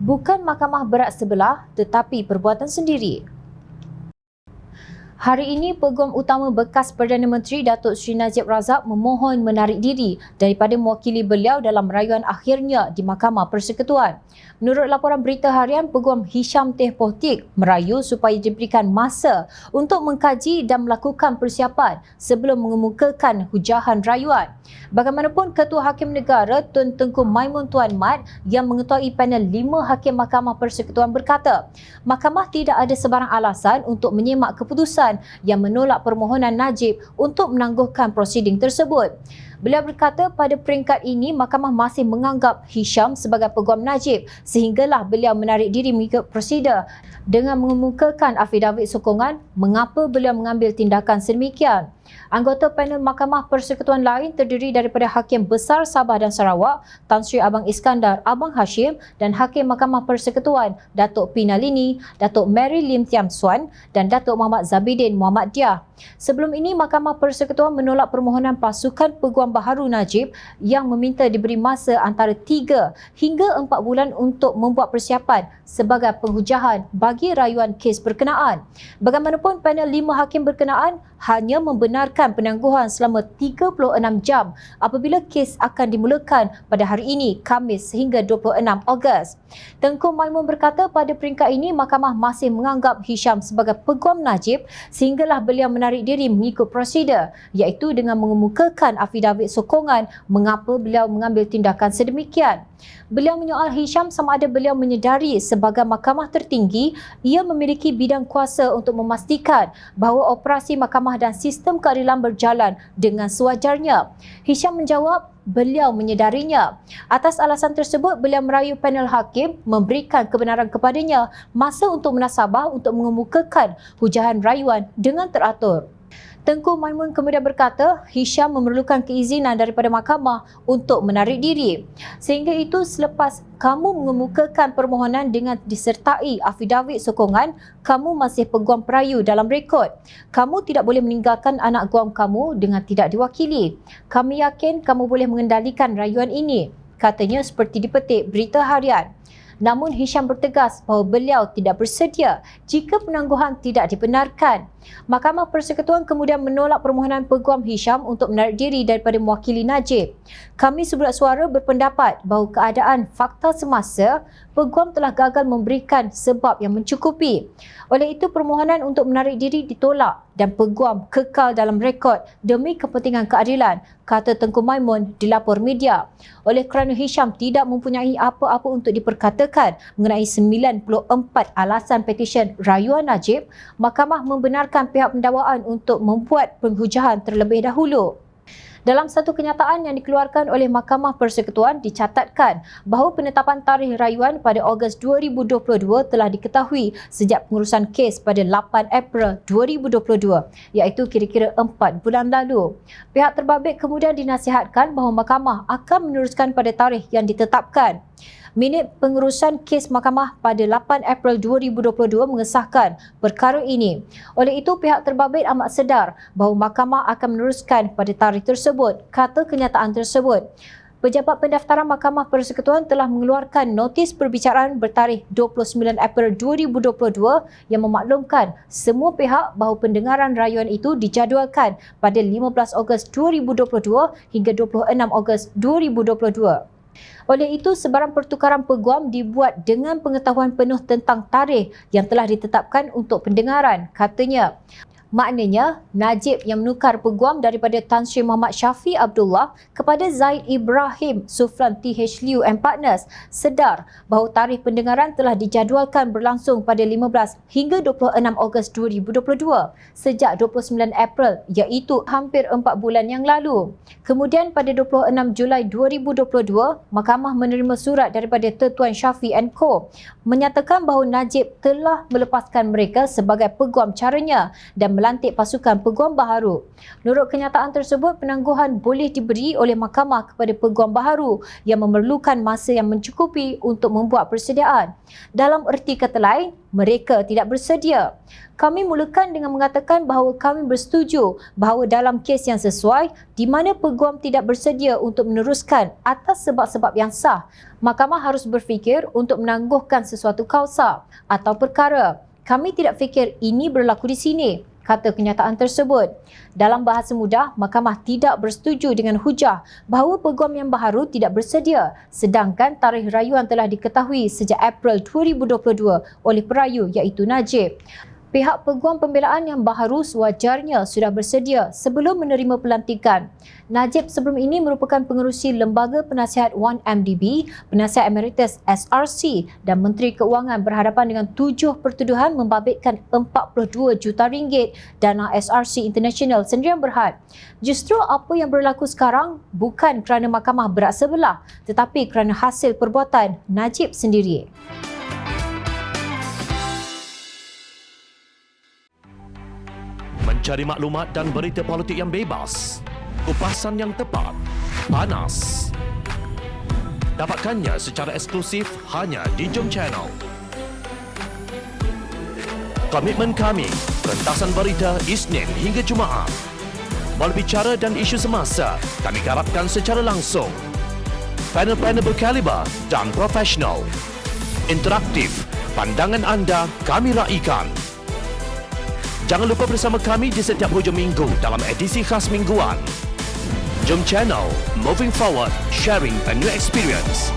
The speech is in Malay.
bukan mahkamah berat sebelah tetapi perbuatan sendiri. Hari ini, Peguam Utama bekas Perdana Menteri Datuk Seri Najib Razak memohon menarik diri daripada mewakili beliau dalam rayuan akhirnya di Mahkamah Persekutuan. Menurut laporan berita harian, Peguam Hisham Teh Pohtik merayu supaya diberikan masa untuk mengkaji dan melakukan persiapan sebelum mengemukakan hujahan rayuan. Bagaimanapun, Ketua Hakim Negara Tun Tengku Maimun Tuan Mat yang mengetuai panel 5 Hakim Mahkamah Persekutuan berkata, Mahkamah tidak ada sebarang alasan untuk menyemak keputusan yang menolak permohonan Najib untuk menangguhkan prosiding tersebut. Beliau berkata pada peringkat ini Mahkamah masih menganggap Hisham sebagai peguam Najib sehinggalah beliau menarik diri mengikut prosedur dengan mengemukakan afidavit sokongan mengapa beliau mengambil tindakan sedemikian. Anggota panel Mahkamah Persekutuan lain terdiri daripada Hakim Besar Sabah dan Sarawak Tan Sri Abang Iskandar Abang Hashim dan Hakim Mahkamah Persekutuan Datuk Pinalini, Datuk Mary Lim Tiam Suan dan Datuk Muhammad Zabidin Muhammad Diah. Sebelum ini, Mahkamah Persekutuan menolak permohonan pasukan Peguam Baharu Najib yang meminta diberi masa antara 3 hingga 4 bulan untuk membuat persiapan sebagai penghujahan bagi rayuan kes berkenaan. Bagaimanapun, panel 5 hakim berkenaan hanya membenarkan penangguhan selama 36 jam apabila kes akan dimulakan pada hari ini, Khamis hingga 26 Ogos. Tengku Maimun berkata pada peringkat ini Mahkamah masih menganggap Hisham sebagai peguam Najib sehinggalah beliau menarik diri mengikut prosedur iaitu dengan mengemukakan afidavit sokongan mengapa beliau mengambil tindakan sedemikian. Beliau menyoal Hisham sama ada beliau menyedari sebagai mahkamah tertinggi ia memiliki bidang kuasa untuk memastikan bahawa operasi mahkamah dan sistem keadilan berjalan dengan sewajarnya. Hisham menjawab beliau menyedarinya. Atas alasan tersebut, beliau merayu panel hakim memberikan kebenaran kepadanya masa untuk munasabah untuk mengemukakan hujahan rayuan dengan teratur. Tengku Maimun kemudian berkata Hisham memerlukan keizinan daripada mahkamah untuk menarik diri. Sehingga itu selepas kamu mengemukakan permohonan dengan disertai afidavit sokongan, kamu masih peguam perayu dalam rekod. Kamu tidak boleh meninggalkan anak guam kamu dengan tidak diwakili. Kami yakin kamu boleh mengendalikan rayuan ini, katanya seperti dipetik berita harian. Namun Hisham bertegas bahawa beliau tidak bersedia jika penangguhan tidak dibenarkan. Mahkamah Persekutuan kemudian menolak permohonan peguam Hisham untuk menarik diri daripada mewakili Najib. Kami sebulat suara berpendapat bahawa keadaan fakta semasa peguam telah gagal memberikan sebab yang mencukupi. Oleh itu permohonan untuk menarik diri ditolak dan peguam kekal dalam rekod demi kepentingan keadilan, kata Tengku Maimun dilapor media. Oleh kerana Hisham tidak mempunyai apa-apa untuk diperkatakan mengenai 94 alasan petisyen rayuan Najib, Mahkamah membenarkan pihak pendakwaan untuk membuat penghujahan terlebih dahulu. Dalam satu kenyataan yang dikeluarkan oleh Mahkamah Persekutuan dicatatkan bahawa penetapan tarikh rayuan pada Ogos 2022 telah diketahui sejak pengurusan kes pada 8 April 2022 iaitu kira-kira 4 bulan lalu. Pihak terbabit kemudian dinasihatkan bahawa Mahkamah akan meneruskan pada tarikh yang ditetapkan. Minit pengurusan kes mahkamah pada 8 April 2022 mengesahkan perkara ini. Oleh itu, pihak terbabit amat sedar bahawa mahkamah akan meneruskan pada tarikh tersebut, kata kenyataan tersebut. Pejabat pendaftaran Mahkamah Persekutuan telah mengeluarkan notis perbicaraan bertarikh 29 April 2022 yang memaklumkan semua pihak bahawa pendengaran rayuan itu dijadualkan pada 15 Ogos 2022 hingga 26 Ogos 2022. Oleh itu, sebarang pertukaran peguam dibuat dengan pengetahuan penuh tentang tarikh yang telah ditetapkan untuk pendengaran, katanya. Maknanya, Najib yang menukar peguam daripada Tan Sri Muhammad Syafi Abdullah kepada Zaid Ibrahim Sufran TH Liu and Partners sedar bahawa tarikh pendengaran telah dijadualkan berlangsung pada 15 hingga 26 Ogos 2022 sejak 29 April iaitu hampir 4 bulan yang lalu. Kemudian pada 26 Julai 2022, Mahkamah menerima surat daripada Tuan Syafi & Co menyatakan bahawa Najib telah melepaskan mereka sebagai peguam caranya dan melantik pasukan peguam baharu. Menurut kenyataan tersebut, penangguhan boleh diberi oleh mahkamah kepada peguam baharu yang memerlukan masa yang mencukupi untuk membuat persediaan. Dalam erti kata lain, mereka tidak bersedia. Kami mulakan dengan mengatakan bahawa kami bersetuju bahawa dalam kes yang sesuai di mana peguam tidak bersedia untuk meneruskan atas sebab-sebab yang sah, mahkamah harus berfikir untuk menangguhkan sesuatu kausa atau perkara. Kami tidak fikir ini berlaku di sini, kata kenyataan tersebut. Dalam bahasa mudah, mahkamah tidak bersetuju dengan hujah bahawa peguam yang baharu tidak bersedia, sedangkan tarikh rayuan telah diketahui sejak April 2022 oleh perayu iaitu Najib. Pihak peguam pembelaan yang baharu sewajarnya sudah bersedia sebelum menerima pelantikan. Najib sebelum ini merupakan pengerusi Lembaga Penasihat 1MDB, Penasihat Emeritus SRC dan Menteri Keuangan berhadapan dengan 7 pertuduhan membabitkan 42 juta ringgit dana SRC International Sendirian Berhad. Justru apa yang berlaku sekarang bukan kerana mahkamah berat sebelah tetapi kerana hasil perbuatan Najib sendiri. Mencari maklumat dan berita politik yang bebas, kupasan yang tepat, panas. Dapatkannya secara eksklusif hanya di Jom Channel. Komitmen kami, rentasan berita Isnin hingga Jumaat. Melalui cara dan isu semasa, kami garapkan secara langsung. Panel-panel berkaliber dan profesional. Interaktif, pandangan anda kami raikan. Jangan lupa bersama kami di setiap hujung minggu dalam edisi khas mingguan. Jom Channel, moving forward, sharing a new experience.